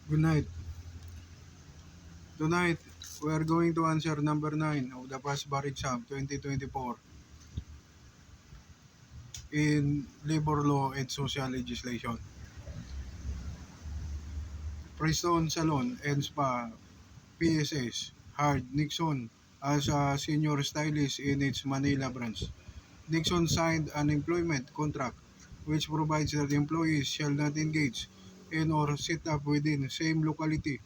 Good night. Tonight, we are going to answer number 9 of the past bar exam 2024 in labor law and social legislation. Preston Salon and Spa PSS hired Nixon as a senior stylist in its Manila branch. Nixon signed an employment contract which provides that employees shall not engage in or set up within the same locality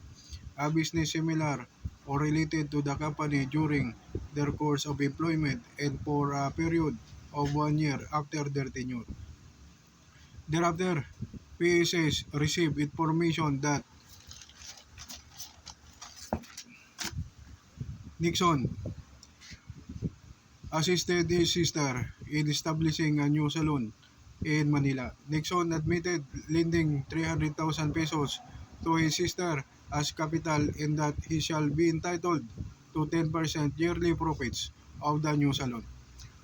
a business similar or related to the company during their course of employment and for a period of 1 year after their tenure. Thereafter, PSS received information that Nixon assisted his sister in establishing a new salon in Manila. Nixon admitted lending 300,000 pesos to his sister as capital in that he shall be entitled to 10% yearly profits of the new salon.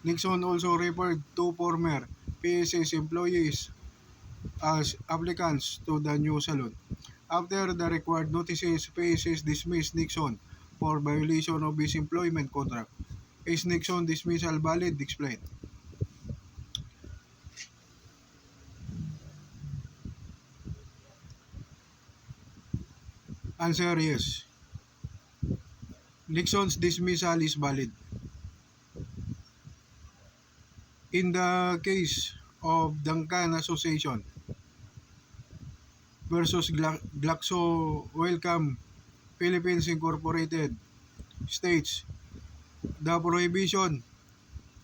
Nixon also referred to former PSS employees as applicants to the new salon. After the required notices, PSS dismissed Nixon for violation of his employment contract. Is Nixon dismissal valid? Explain. Answer yes. Nixon's dismissal is valid. In the case of Duncan Association versus Glaxo Wellcome Philippines Incorporated states the prohibition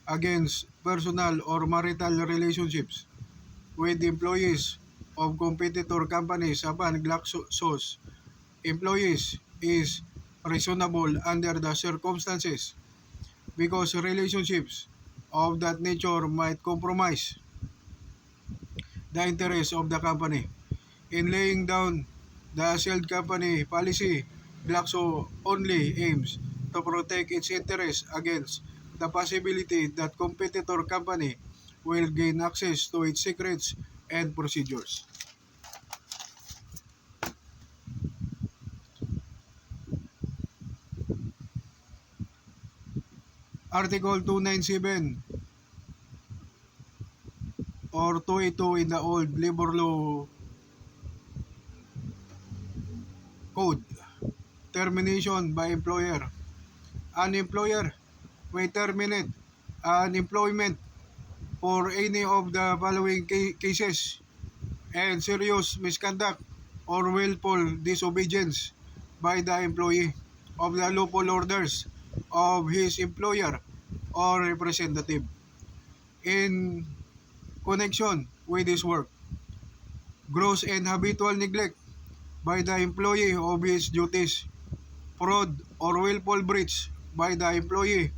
against personal or marital relationships with employees of competitor companies upon Glaxo's employees is reasonable under the circumstances because relationships of that nature might compromise the interests of the company. In laying down the shared company policy, Glaxo only aims to protect its interests against the possibility that competitor company will gain access to its secrets and procedures. Article 297 or 282 in the old labor law code. Termination by employer. An employer may terminate an employment for any of the following cases and serious misconduct or willful disobedience by the employee of the lawful orders of his employer or representative in connection with his work. Gross and habitual neglect by the employee of his duties. Fraud or willful breach by the employee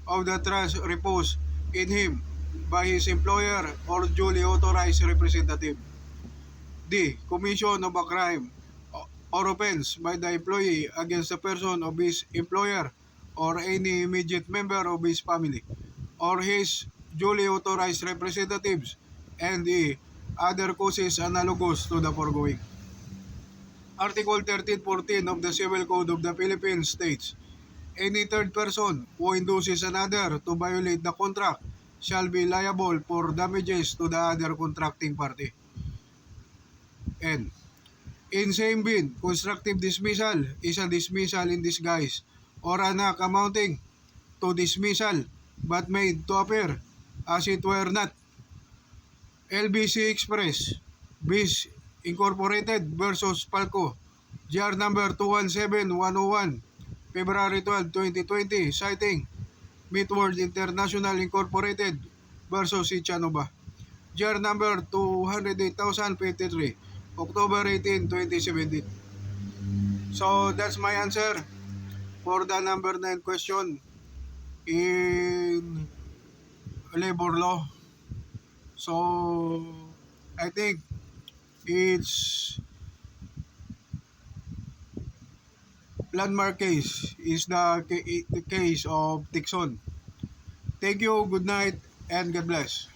of the trust reposed in him by his employer or duly authorized representative. D. Commission of a crime or offense by the employee against the person of his employer or any immediate member of his family or his duly authorized representatives, and E. Other causes analogous to the foregoing. Article 1314 of the Civil Code of the Philippines states, any third person who induces another to violate the contract shall be liable for damages to the other contracting party. N. In same vein, constructive dismissal is a dismissal in disguise or an act amounting to dismissal but made to appear as it were not. LBC Express, Biz Incorporated versus Palco, GR number 217101, February 12, 2020, citing Midworld International Incorporated versus Ichanova, GR number 208,053, October 18, 2017. So that's my answer for the number 9 question in labor law. So I think it's landmark case is the case of Tixon. Thank you, good night, and God bless.